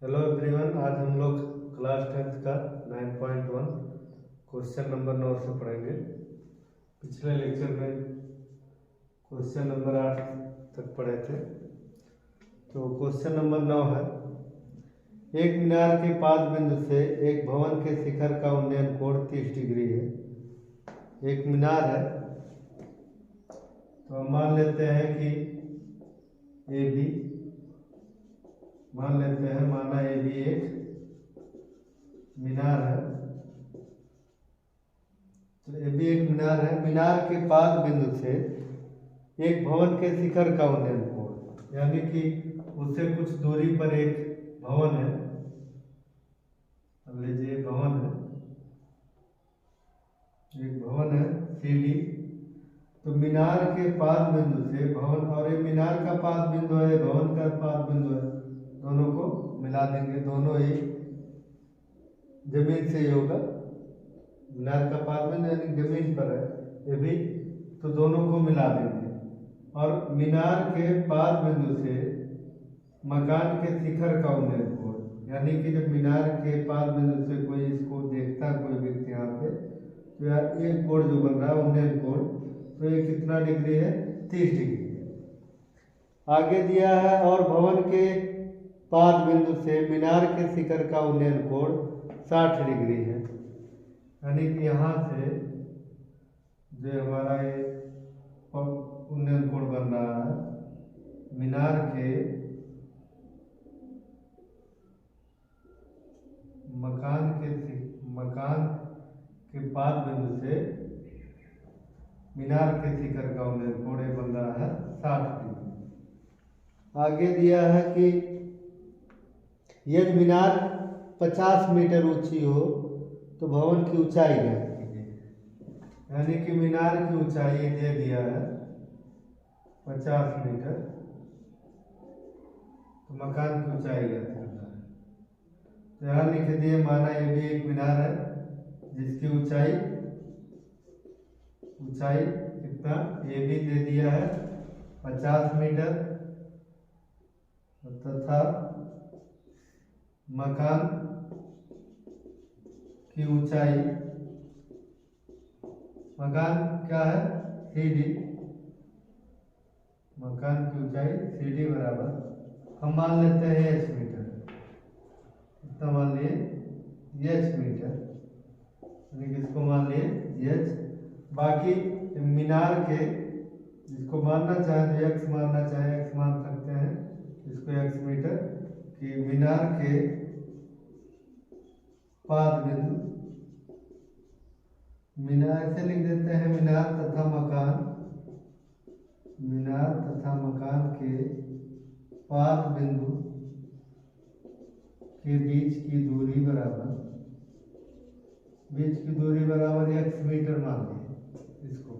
Hello everyone, आज हम लोग क्लास 10th का 9.1 क्वेश्चन नंबर 9 से पढ़ेंगे। पिछले लेक्चर में क्वेश्चन नंबर 8 तक पढ़े थे। तो क्वेश्चन नंबर 9 है, एक मीनार के पाद बिंदु से एक भवन के शिखर का उन्नयन कोण 30 डिग्री है। एक मीनार है, तो हम मान लेते हैं कि ए बी माना ए बी एक मीनार है। तो ए बी एक मीनार है। मीनार के पाद बिंदु से एक भवन के शिखर का उन्नयन कोण, यानी कि उससे कुछ दूरी पर एक भवन है। अब लीजिए एक भवन है सी डी। तो मीनार के पाद बिंदु से भवन, और ये मीनार का पाद बिंदु है, भवन का पाद बिंदु है, दोनों को मिला देंगे। दोनों ही जमीन से ही होगा। मीनार का पाद बिंदु यानी जमीन पर है ये भी, तो दोनों को मिला देंगे। और मीनार के पाद बिंदु से मकान के शिखर का उन्नयन कोण, यानी कि जब मीनार के पाद बिंदु से कोई इसको देखता है, कोई व्यक्ति यहाँ पे, तो यार ये कोण जो बन रहा है उन्नयन कोण, तो ये कितना डिग्री है? 30 डिग्री। आगे दिया है और भवन के पाद बिंदु से मीनार के शिखर का उन्नयन कोण 60 डिग्री है। यानी कि यहाँ से जो हमारा ये उन्नयन कोण बन रहा है, मीनार के मकान के पाद बिंदु से मीनार के शिखर का उन्नयन कोण बन रहा है 60 डिग्री। आगे दिया है कि यदि मीनार 50 मीटर ऊंची हो तो भवन की ऊंचाई ज्ञात कीजिए। यानी कि मीनार की ऊंचाई दे दिया है 50 मीटर, तो मकान की ऊंचाई ज्ञात करना है। तो यहाँ लिख दिए, माना ये भी एक मीनार है जिसकी ऊंचाई कितना, ये भी दे दिया है 50 मीटर, तथा मकान की ऊंचाई, मकान क्या है? C D. मकान की ऊंचाई सी डी बराबर हम मान लेते हैं एच मीटर। इतना मान लिए एच मीटर, यानी किसको मान लिए? एच। बाकी मीनार के, जिसको मानना चाहे तो एक्स मानना चाहे एक्स मान सकते हैं, इसको एक्स मीटर, कि मीनार के पाद बिंदु, मीनार ऐसे लिख देते हैं, मीनार तथा मकान के पाद बिंदु के बीच की दूरी बराबर एक्स मीटर मान लिया इसको।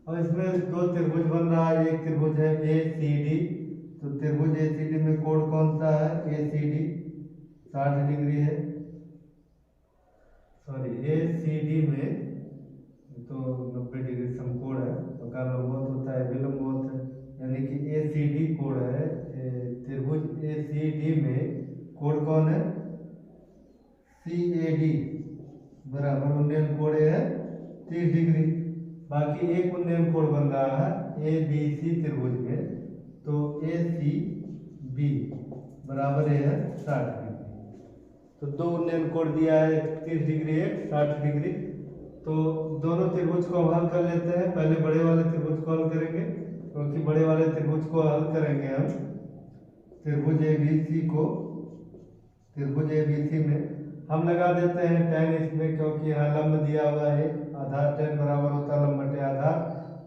और इसमें दो त्रिभुज बन रहा है। एक त्रिभुज है ए सी डी, तो त्रिभुज ए सी डी में कोण कौन सा है? ए सी डी 60 डिग्री है। सॉरी, ए सी डी में तो 90 डिग्री समकोण है, तो लंबवत होता है, विलंबवत है, यानी कि ए सी डी कोण है। त्रिभुज ए सी डी में कोण कौन है? सी ए डी बराबर उन्नयन कोण है 30 डिग्री। बाकी एक उन्नयन कोण बन रहा है ए बी सी त्रिभुज में, तो ए सी बी बराबर है 60 डिग्री। तो दो उन्नयन कोण दिया है, 30 डिग्री है, 60 डिग्री। तो दोनों त्रिभुज को हम हल कर लेते हैं। पहले बड़े वाले त्रिभुज को हल करेंगे, क्योंकि बड़े वाले त्रिभुज को हल करेंगे हम त्रिभुज ए बी सी में हम लगा देते हैं tan इसमें, क्योंकि यहाँ लंब दिया हुआ है, आधार tan बराबर होता है लंब बटे आधार।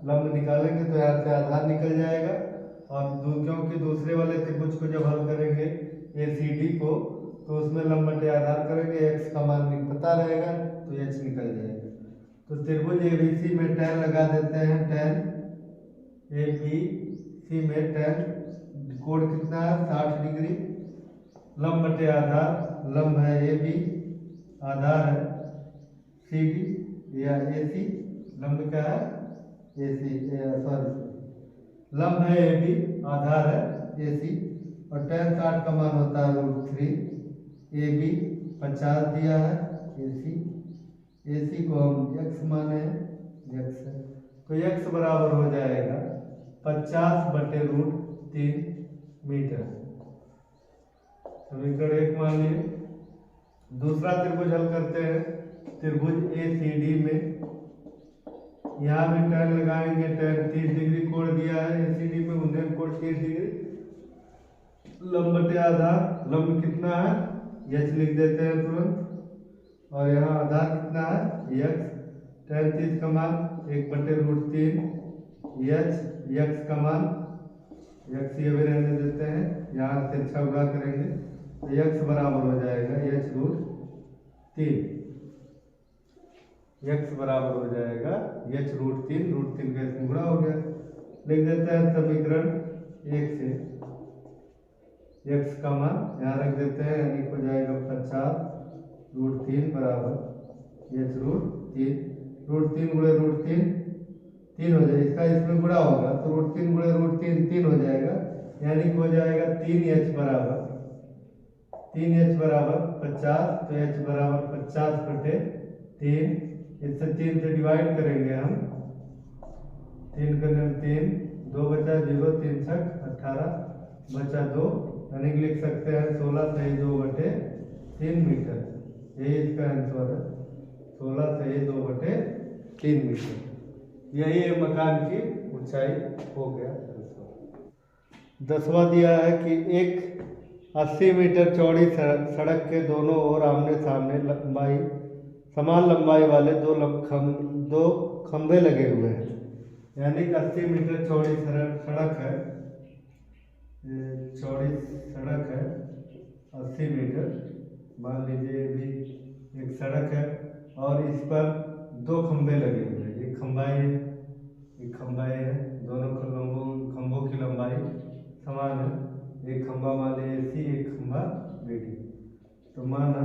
लंब निकालेंगे तो यहाँ से आधार निकल जाएगा, और क्योंकि दूसरे वाले त्रिभुज को जब हल करेंगे ए सी डी को, तो उसमें लंब बटे आधार करेंगे, एक्स का मान पता रहेगा, तो एच निकल जाएगा। तो त्रिभुज ए बी सी में tan लगा देते हैं, tan ए बी सी में tan कोण कितना है? 60 डिग्री। लंब बटे आधार, लंब है ए बी, आधार है सी डी या ए सी। लंब क्या है? ए सी, सॉरी, लंब है ए बी, आधार है ए सी। और tan 60 का मान होता है √3। ए बी 50 दिया है, ए सी को हम x माने हैं, x है तो x बराबर हो जाएगा 50/√3 मीटर। समीकरण 1 मान लिए। दूसरा त्रिभुज हल करते हैं। त्रिभुज ए सी डी में यहाँ भी tan लगाएंगे, tan 30 डिग्री कोण दिया है, ए सी डी में उन्नयन कोण 30 डिग्री, लंब बटे आधार, लंब कितना है h लिख देते हैं तुरंत, और यहाँ आधार कितना है x, tan 30 का मान 1/√3 x का मान x ये भी रहने देते हैं, यहाँ तिरछा गुणा करेंगे तो x बराबर हो जाएगा h√3, x बराबर हो जाएगा h√3, √3 का इसमें गुणा हो गया। लिख देते हैं समीकरण 1 से x का मान यहाँ रख देते हैं, यानी हो जाएगा 50/√3 बराबर h√3, √3 गुणे √3 3 हो जाएगा, इसका इसमें गुणा होगा तो √3 गुणे √3 3 हो जाएगा, यानी हो जाएगा 3h बराबर 50, तो h बराबर 50/3, इससे 3 से डिवाइड करेंगे हम, 3 करने में 3, 2 बचा 0, 3 छक 18 बचा 2, यानी कि लिख सकते हैं 16 सही 2/3 मीटर। यही इसका आंसर है, 16 सही 2/3 मीटर। यही है मकान की ऊंचाई हो गया। 10वां दिया है कि एक 80 मीटर चौड़ी सड़क के दोनों ओर आमने सामने समान लंबाई वाले दो खंभे लगे हुए हैं, यानी कि 80 मीटर चौड़ी सड़क है, चौड़ी सड़क है 80 मीटर, मान लीजिए भी एक सड़क है और इस पर 2 खंभे लगे हुए हैं, एक खंभा है, दोनों खंभों की लंबाई समान है, एक खंभा मान लीजिए सी, एक खंभा बी डी, तो माना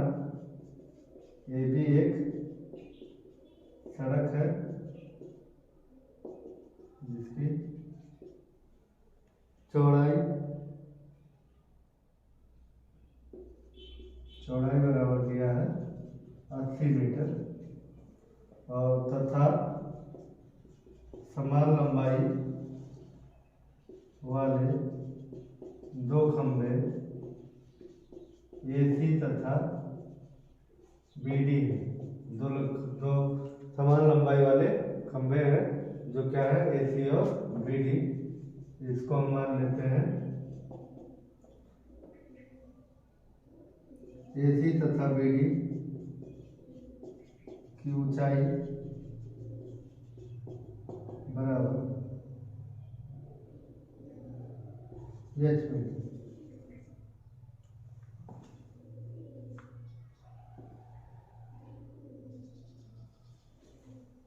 ये भी एक सड़क है जिसकी चौड़ाई बराबर दिया है 80 मीटर और तथा समान लंबाई वाले 2 खंभे AC तथा BD, दो समान लंबाई वाले खंभे हैं जो क्या है AC और BD, इसको हम मान लेते हैं AC तथा BD की ऊंचाई बराबर h मीटर।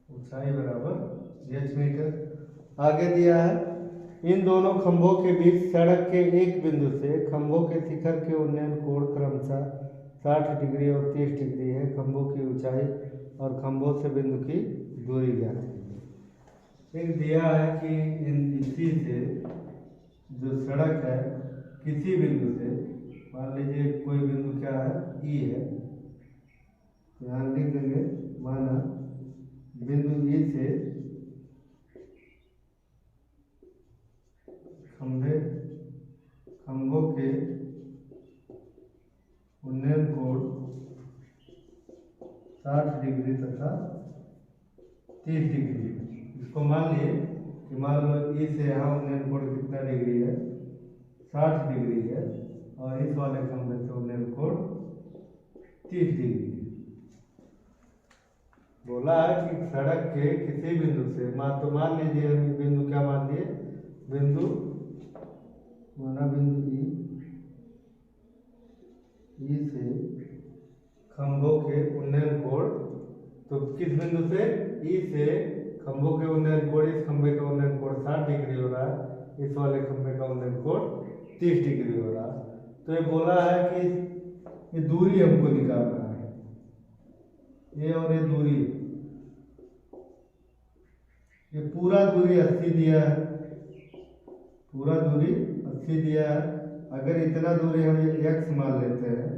ऊंचाई बराबर h मीटर। आगे दिया है इन दोनों खंभों के बीच सड़क के एक बिंदु से खंभों के शिखर के उन्नयन कोण क्रमशः 60 डिग्री और 30 डिग्री है। खंभों की ऊंचाई और खंभों से बिंदु की दूरी ज्ञात कीजिए। फिर दिया है कि इसी से जो सड़क है किसी बिंदु से, मान लीजिए कोई बिंदु क्या है ई है, यहाँ लिख देंगे, माना बिंदु ई से खंभों के उन्नयन कोण 60 डिग्री तथा 30 डिग्री। इसको मान लिए कि मान लो ई से यहाँ उन्नयन कोण कितना डिग्री है 60 डिग्री है और इस वाले खंभे से उन्नयन कोण 30 डिग्री। बोला है कि सड़क के किसी बिंदु से मान लीजिए हम बिंदु क्या मान लिए, बिंदु ई से खंभों के उन्नयन कोण, तो किस बिंदु से ई से खंभों के उन्नयन कोण, इस खंभे का उन्नयन कोण 60 डिग्री हो रहा है, इस वाले खंभे का उन्नयन कोण 30 डिग्री हो रहा है। तो ये बोला है कि ये दूरी हमको निकालना है, ये और ये दूरी, ये पूरा दूरी 80 दिया है, पूरा दूरी 80 दिया है, अगर इतना दूरी हम x मान लेते हैं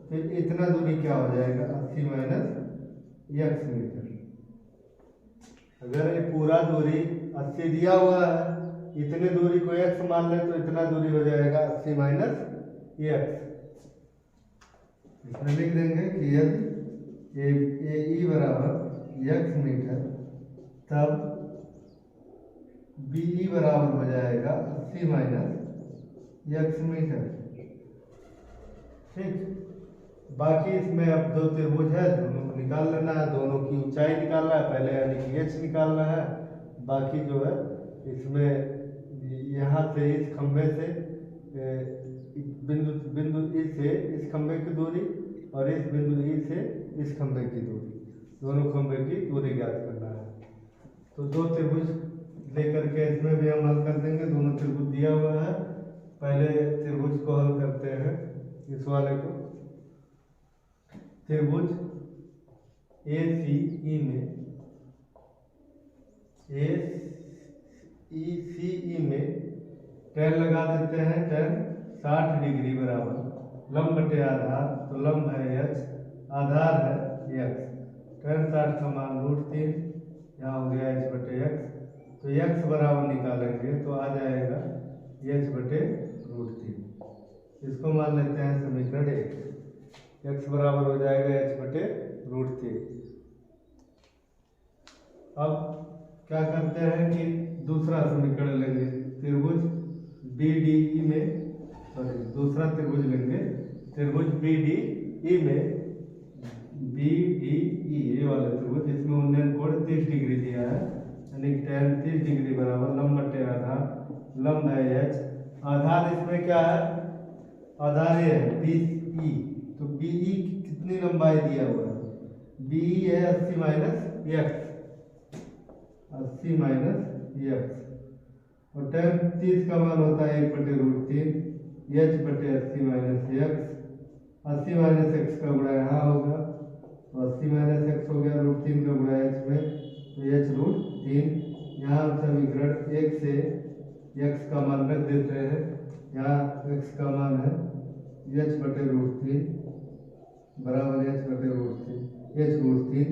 तो इतना दूरी क्या हो जाएगा 80 माइनस x मीटर। अगर ये पूरा दूरी 80 दिया हुआ है, इतने दूरी को x मान ले तो इतना दूरी हो जाएगा 80 माइनस x। इसमें लिख देंगे कि यदि ए ई बराबर x मीटर तब बी ई बराबर हो जाएगा 80 माइनस x मीटर। ठीक, बाकी इसमें अब दो त्रिभुज है, दोनों को निकाल लेना है, दोनों की ऊंचाई निकालना है पहले, यानी कि h निकालना है। बाकी जो है इसमें यहाँ से इस खंभे से बिंदु ई से इस खंभे की दूरी और इस बिंदु ई से इस खंभे की दूरी, दोनों खंभे की दूरी ज्ञात करना है। तो दो त्रिभुज लेकर के इसमें भी हम हल कर देंगे। दोनों त्रिभुज दिया हुआ है, पहले त्रिभुज को हल करते हैं। इस वाले को त्रिभुज ए सी ई में tan लगा देते हैं। tan 60 डिग्री बराबर लंब बटे आधार, तो लंब है h, आधार है x। tan 60 का मान √3, यहाँ हो गया h बटे x। तो x बराबर निकालेंगे तो आ जाएगा h बटे √3। इसको मान लेते हैं समीकरण 1। x बराबर हो जाएगा h बटे √3। अब क्या करते हैं कि दूसरा समीकरण लेंगे। त्रिभुज बी डी ई में, सॉरी दूसरा त्रिभुज लेंगे। त्रिभुज बी डी ई में, बी डी ई ये वाला त्रिभुज जिसमें उन्नयन कोण 30 डिग्री दिया है, यानी tan 30 डिग्री बराबर लंब बटे आधार, लंब है h, आधार इसमें क्या है, आधार ये है 20 ई। तो बी ई कितनी लंबाई दिया हुआ है, बी ई है 80 माइनस x, 80 माइनस x, और tan 30 का मान होता है 1 बटे √3, h बटे 80 माइनस x। 80 माइनस x का गुणा यहाँ होगा, तो 80 माइनस x हो गया, √3 का गुणा h में, तो h √3। यहाँ हम समीकरण 1 से x का मान रख देते हैं। यहाँ x का मान है h बटे √3 बराबर h बटे √3।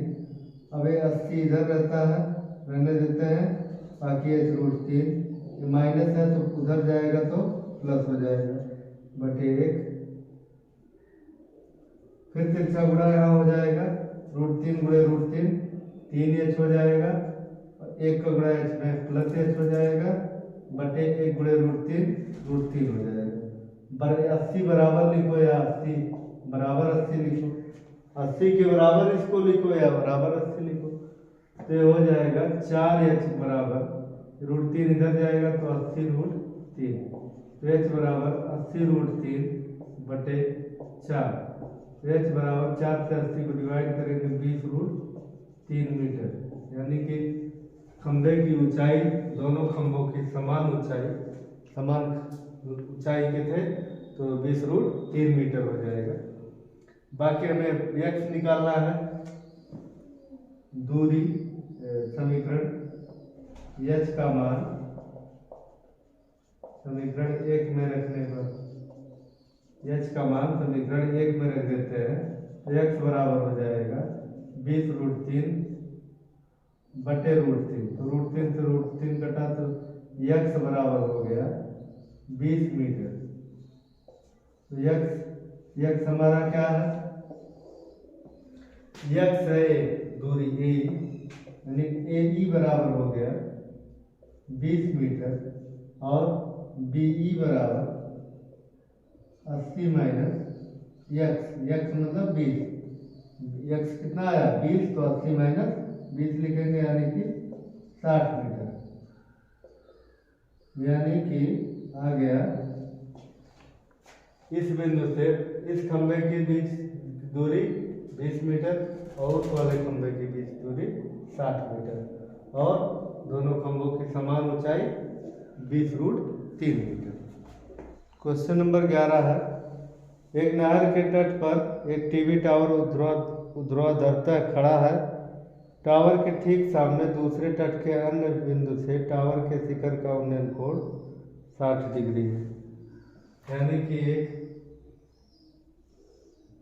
अब ये 80 इधर रहता है, रहने देते हैं, बाकी h √3 माइनस है तो उधर जाएगा तो प्लस हो जाएगा बटे 1। फिर तिरछा गुणा यहाँ हो जाएगा, √3 गुणे √3 3h हो जाएगा, और 1 का गुणा h में प्लस h हो जाएगा बटे 1 गुणे √3 हो जाएगा। 80 बराबर लिखो या 80 बराबर 80 लिखो, 80 के बराबर इसको लिखो या बराबर 80 लिखो, तो ये हो जाएगा 4h बराबर √3 इधर जाएगा तो 80 √3, तो h बराबर 80 √3 बटे 4। h बराबर 4 से 80 को डिवाइड करेंगे 20 √3 मीटर, यानी कि खंभे की ऊंचाई, दोनों खंभों की समान ऊंचाई के थे, तो 20 √3 मीटर हो जाएगा। बाकी हमें x निकालना है, दूरी समीकरण h का मान समीकरण 1 में रखने पर, h का मान समीकरण 1 में रख देते हैं, तो x बराबर हो जाएगा 20 √3 बटे √3, तो √3 से √3 कटा तो x बराबर हो गया 20 मीटर। तो x हमारा क्या है, x है दूरी a, यानी ए ई बराबर हो गया 20 मीटर, और बी ई बराबर 80 माइनस x मतलब 20, x कितना आया 20, तो 80 माइनस 20 लिखेंगे, यानी कि 60 मीटर, यानी कि आ गया इस बिंदु से इस खंभे के बीच दूरी 20 मीटर और उस वाले खंभे के बीच दूरी 60 मीटर, और दोनों खंभों की समान ऊंचाई 20 √3 मीटर। क्वेश्चन नंबर 11 है, एक नहर के तट पर एक टीवी टावर ऊर्ध्वाधरतः खड़ा है। टावर के ठीक सामने दूसरे तट के अन्य बिंदु से टावर के शिखर का उन्नयन कोण 60 डिग्री है। यानी कि एक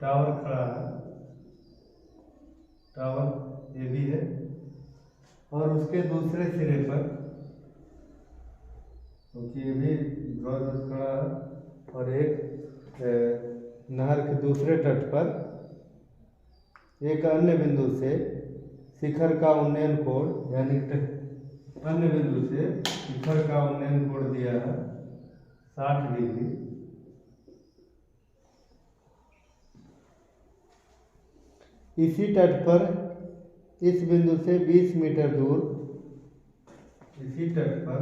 टावर खड़ा है, टावर ये भी है, और उसके दूसरे सिरे पर, क्योंकि ये भी ध्वज खड़ा है, और एक नहर के दूसरे तट पर एक अन्य बिंदु से शिखर का उन्नयन कोण, यानी अन्य बिंदु से शिखर का उन्नयन कोण दिया है 60 डिग्री। इसी तट पर इस बिंदु से 20 मीटर दूर, इसी तट पर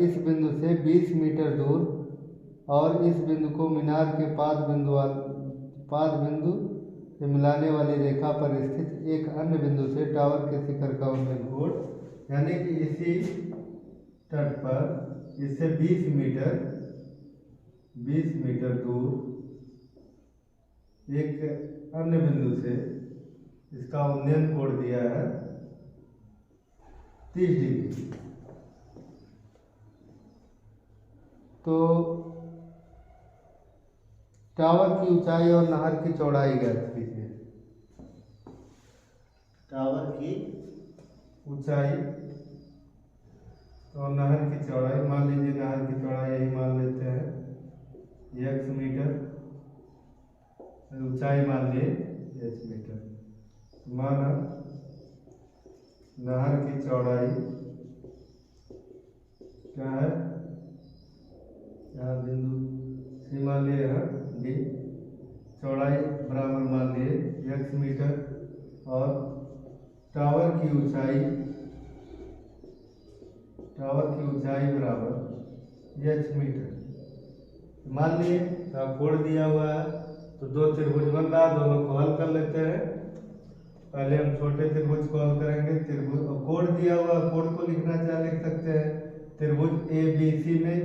इस बिंदु से 20 मीटर दूर और इस बिंदु को मीनार के पाद बिंदु से मिलाने वाली रेखा पर स्थित एक अन्य बिंदु से टावर के शिखर का उन्नयन कोण, यानी कि इसी तट पर इससे 20 मीटर दूर एक अन्य बिंदु से इसका उन्नयन कोण दिया है 30 डिग्री। तो टावर की ऊंचाई और नहर की चौड़ाई ज्ञात कीजिए। टावर की ऊंचाई और नहर की चौड़ाई, मान लीजिए नहर की चौड़ाई यही मान लेते हैं x मीटर, ऊंचाई मान लिए h मीटर। माना नहर की चौड़ाई क्या है, यहाँ बिंदु सी मान लिए है d, चौड़ाई बराबर मान लिए x मीटर, और टावर की ऊंचाई बराबर h मीटर। मान लिए कोण दिया हुआ है, तो दो त्रिभुज बन रहा, दोनों को हल कर लेते हैं। पहले हम छोटे त्रिभुज को हल करेंगे। त्रिभुज और कोण दिया हुआ, कोण को लिखना चाहे लिख सकते हैं। त्रिभुज ए बी सी में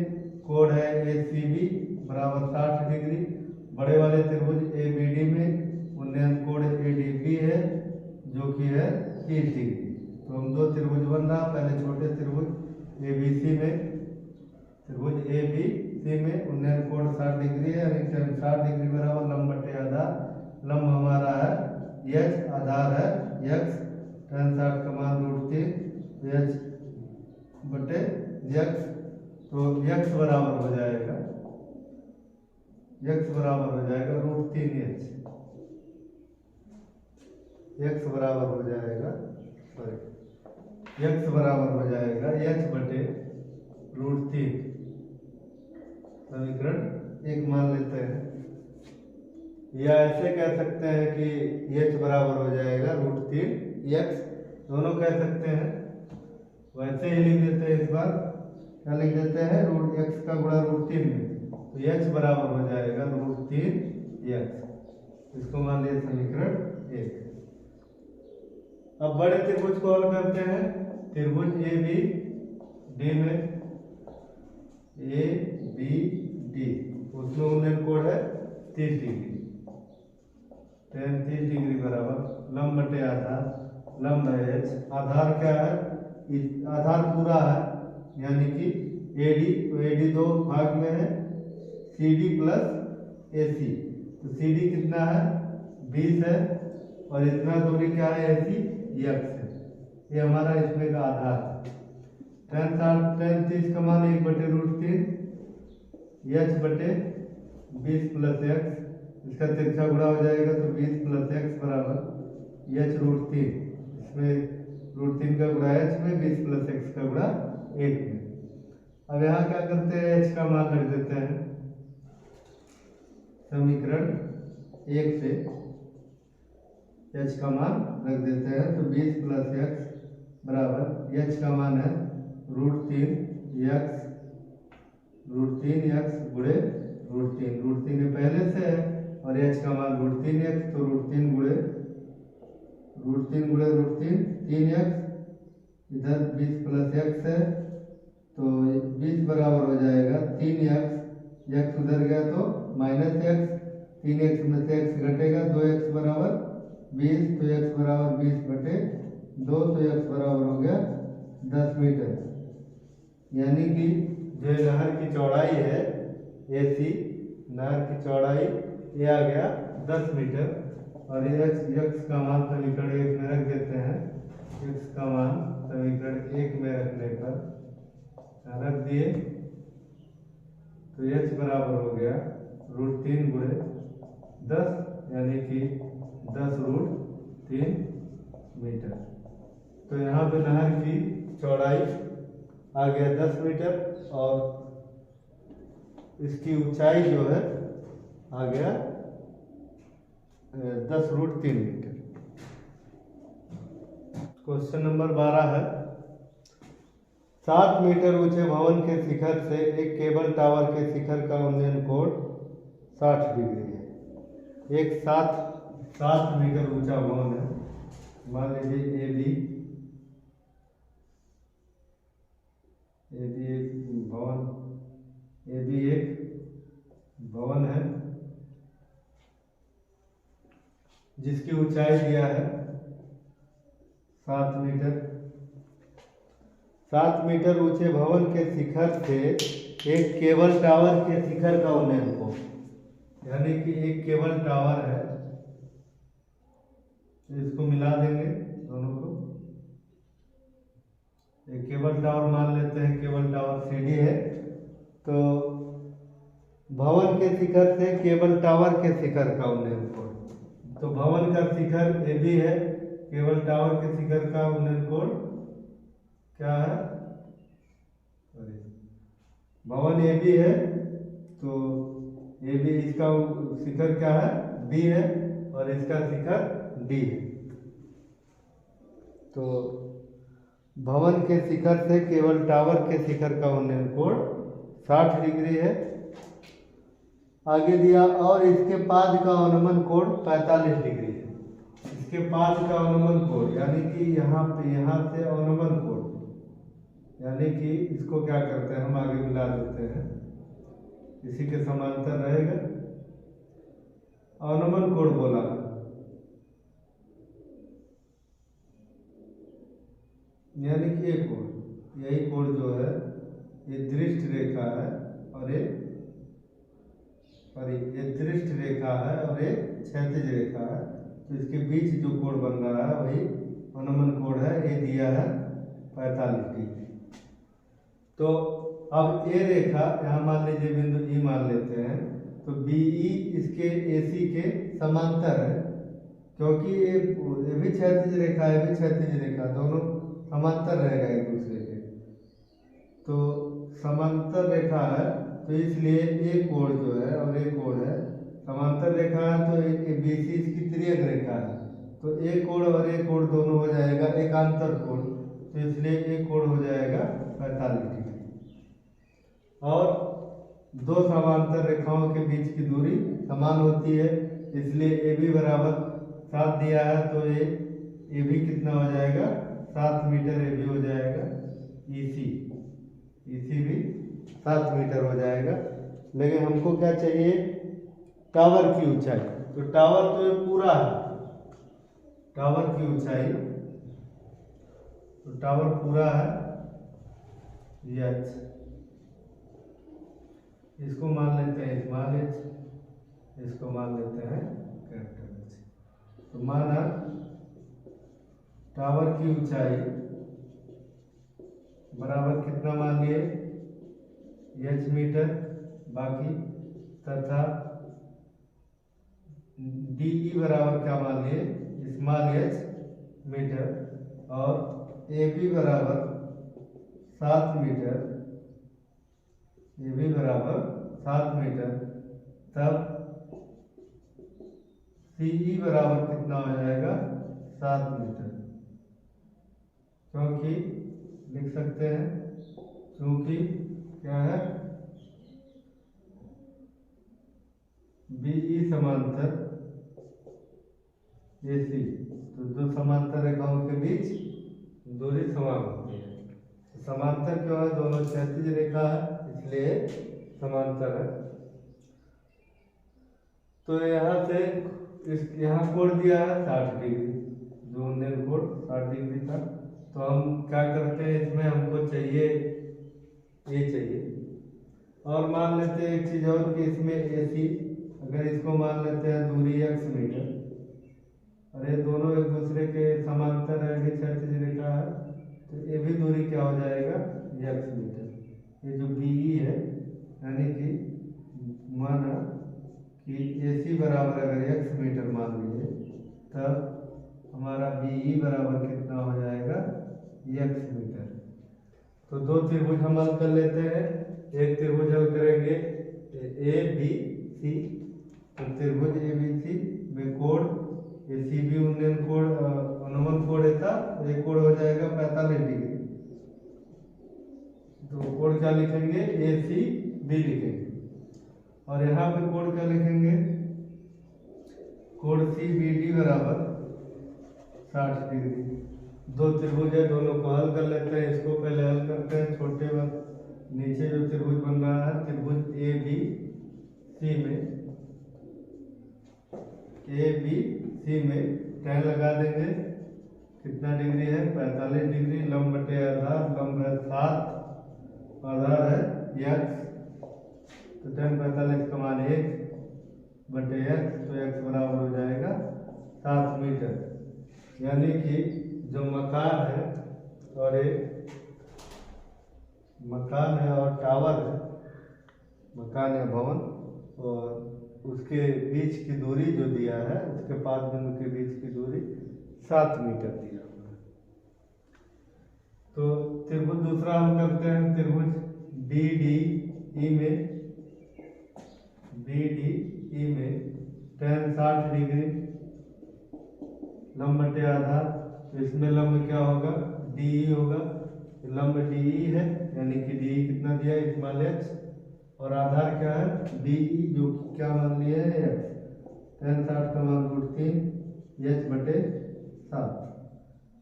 कोण है ACB बराबर 60 डिग्री। बड़े वाले त्रिभुज ABD में उन्नयन कोण ADB है जो कि है 30 डिग्री। तो हम दो त्रिभुज बन रहा, पहले छोटे त्रिभुज ABC में उन्नयन कोण 60 डिग्री है, यानी 60 डिग्री बराबर लंब बटे आधार। लंब हमारा है h, आधार है x, tan 60 का मान √3 h बटे x। तो x बराबर हो जाएगा √3h, x बराबर हो जाएगा h बटे √3। समीकरण 1 मान लेते हैं, या ऐसे कह सकते हैं कि h बराबर हो जाएगा √3x, दोनों कह सकते हैं। वैसे ही लिख देते हैं, इस बार क्या लिख देते हैं, √x का गुणा √3 में, तो h बराबर हो जाएगा √3x। इसको मान लिया समीकरण 1। अब बड़े त्रिभुज को हल करते हैं। त्रिभुज ABD में ABD उसमें उन्नयन कोण है 30 डिग्री। tan 30 डिग्री बराबर लंब बटे आधार, लंब है h, आधार क्या है, आधार पूरा है यानी कि AD, तो AD दो भाग में है, CD प्लस AC। तो CD कितना है 20 है, और इतना दूरी क्या है AC x है। ये हमारा इसमें का आधार है। tan 30 का मान 1 बटे √3 h बटे 20 प्लस x, इसका तिरछा गुणा हो जाएगा, तो 20 प्लस x बराबर h √3, इसमें √3 का गुणा h में, 20 प्लस x का गुणा 1 में। अब यहाँ क्या करते हैं, h का मान रख देते हैं। समीकरण 1 से h का मान रख देते हैं, तो 20 प्लस x बराबर h का मान है √3x गुणे √3 ये पहले से है, और h का मान √3x, तो √3 गुणे √3 3x, इधर 20 प्लस x है, तो 20 बराबर हो जाएगा 3x, x उधर गया तो -x, 3x में से x घटेगा, 2x बराबर 20, तो x बराबर 20/2, तो x बराबर हो गया 10 मीटर। यानी कि जो नहर की चौड़ाई है AC, नहर की चौड़ाई ये आ गया 10 मीटर। और x का मान समीकरण 1 में रख देते हैं। x का मान समीकरण 1 में रखने पर रख दिए तो h बराबर हो गया √3 गुणे 10, यानी कि 10√3 मीटर। तो यहाँ पे नहर की चौड़ाई आ गया 10 मीटर और इसकी ऊंचाई जो है आ गया 10√3 मीटर। क्वेश्चन नंबर 12 है, 7 मीटर ऊंचे भवन के शिखर से एक केबल टावर के शिखर का उन्नयन कोण 60 डिग्री है। एक 7 मीटर ऊंचा भवन है, मान लीजिए AB एक भवन है जिसकी ऊंचाई दिया है 7 मीटर। 7 मीटर ऊंचे भवन के शिखर से एक केबल टावर के शिखर का उन्नयन कोण, यानी कि एक केबल टावर है, इसको मिला देंगे दोनों को। एक केबल टावर मान लेते हैं, केबल टावर CD है। तो भवन के शिखर से केबल टावर के शिखर का उन्नयन कोण, तो भवन का शिखर AB है, केबल टावर के शिखर का उन्नयन कोण क्या है, भवन AB है तो AB इसका शिखर क्या है, B है, और इसका शिखर D है। तो भवन के शिखर से केबल टावर के शिखर का उन्नयन कोण 60 डिग्री है। आगे दिया और इसके पाद का अनुमान कोण 45 डिग्री है। इसके पाद का अनुमान कोण यानी कि यहाँ से अनुमान कोण, यानी कि इसको क्या करते हैं हम आगे मिला देते हैं, इसी के समांतर रहेगा। अनुमान कोण बोला यानी कि ये कोण, यही कोण जो है ये दृष्ट रेखा है और ये दृष्ट रेखा है और ये क्षैतिज रेखा है। तो इसके बीच जो कोण बन रहा है वही अनुमान कोण है, ये दिया है 45 डिग्री। तो अब ये रेखा यहाँ मान लीजिए बिंदु E मान लेते हैं, तो BE इसके AC के समांतर है, क्योंकि ये भी क्षैतिज रेखा है, भी क्षैतिज रेखा, दोनों समांतर रहेगा एक दूसरे के। तो समांतर रेखा है तो इसलिए एक कोण जो है और एक कोण है, समांतर रेखा है तो एक BC इसकी तिर्यक रेखा है, तो एक कोण और एक कोण दोनों हो जाएगा एकांतर कोण, तो इसलिए एक कोण हो जाएगा 45 डिग्री। और दो समांतर रेखाओं के बीच की दूरी समान होती है, इसलिए AB बराबर 7 दिया है, तो ये AB कितना हो जाएगा, 7 मीटर AB हो जाएगा। EC भी 7 मीटर हो जाएगा। लेकिन हमको क्या चाहिए, टावर की ऊंचाई। तो टावर तो ये पूरा है, टावर की ऊंचाई, तो टावर पूरा है h, इसको मान लेते हैं स्मॉल h, इसको मान लेते हैं कैपिटल H। तो माना टावर की ऊंचाई बराबर कितना मान लिए, h मीटर, बाकी तथा DE बराबर क्या मान लिए, स्मॉल h मीटर, और AB बराबर 7 मीटर, AB बराबर 7 मीटर, तब CE बराबर कितना हो जाएगा, 7 मीटर, क्योंकि लिख सकते हैं क्योंकि क्या है, BE समांतर AC, तो दो समांतर रेखाओं के बीच दूरी समान होती है। समांतर क्यों है, दोनों क्षैतिज रेखा है इसलिए समांतर है। तो यहाँ से इस यहाँ कोण दिया है 60 डिग्री, जो इंडियन कोण 60 डिग्री था। तो हम क्या करते हैं, इसमें हमको चाहिए ये चाहिए। और मान लेते हैं एक चीज और कि इसमें AC, अगर इसको मान लेते हैं दूरी x मीटर, और ये दोनों एक दूसरे के समांतर है, क्षैतिज रेखा है, तो ये भी दूरी क्या हो जाएगा, x मीटर। ये जो BE है, यानी कि माना कि AC बराबर अगर x मीटर मान लिए, तब हमारा BE बराबर कितना हो जाएगा, x मीटर। तो दो त्रिभुज हम हल कर लेते हैं। एक त्रिभुज हल करेंगे ABC, तो त्रिभुज ABC में कोण ACB उन्नयन कोण अनुबंध कोण था, एक कोण हो जाएगा 45 डिग्री। तो कोण क्या लिखेंगे, ACB लिखेंगे। और यहाँ पे कोण क्या लिखेंगे, कोण CBD बराबर 60 डिग्री। दो त्रिभुज है, दोनों को हल कर लेते हैं। इसको पहले हल करते हैं। छोटे नीचे जो त्रिभुज बन रहा है, त्रिभुज ABC में tan लगा देंगे। कितना डिग्री है, 45 डिग्री। लंब बटे आधार, लंब है 7, आधार है x, तो tan 45 का मान 1 बटे x, तो x बराबर हो जाएगा 7 मीटर। यानी कि जो मकान है और एक मकान है और टावर है, मकान या भवन, और उसके बीच की दूरी जो दिया है, उसके 5 बिंदु के बीच की दूरी 7 मीटर दिया हुआ है। तो त्रिभुज दूसरा हम करते हैं। त्रिभुज BDE में tan 60 डिग्री, लंब बटे आधार, तो इसमें लंब क्या होगा, DE होगा। लंब DE है, यानी कि DE कितना दिया है, स्मॉल h, और आधार क्या है, DE, जो क्या मान लिया है, x। tan 60 का मान √3 h बटे 7,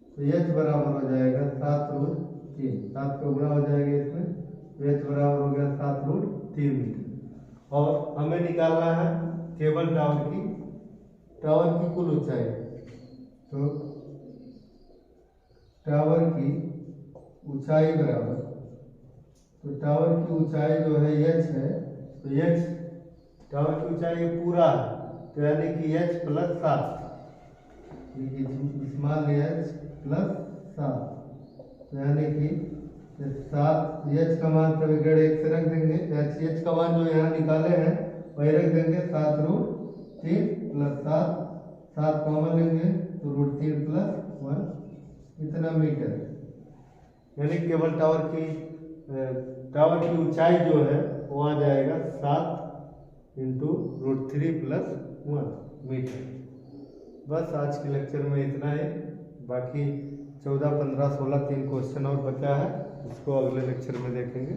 तो h बराबर हो जाएगा 7√3, 7 का गुणा हो जाएगा इसमें, तो h बराबर हो गया 7√3 मीटर। और हमें निकालना है केबल टावर की कुल ऊंचाई। तो टावर की ऊंचाई बराबर, तो टावर की ऊंचाई जो है h है, तो h टावर की ऊंचाई पूरा है, तो यानी कि h plus 7, small h plus 7, तो यानी कि 7, h का मान सभी गढ़ एक से रख देंगे। h का मान जो यहाँ निकाले हैं वही रख देंगे, 7√3 प्लस 7 कॉमन लेंगे, तो √3 प्लस 1 इतना मीटर। यानी केबल टावर की ऊंचाई जो है वो आ जाएगा 7 × √3 प्लस 1 मीटर। बस आज के लेक्चर में इतना ही। बाकी 14, 15, 16 3 क्वेश्चन और बचा है, उसको अगले लेक्चर में देखेंगे।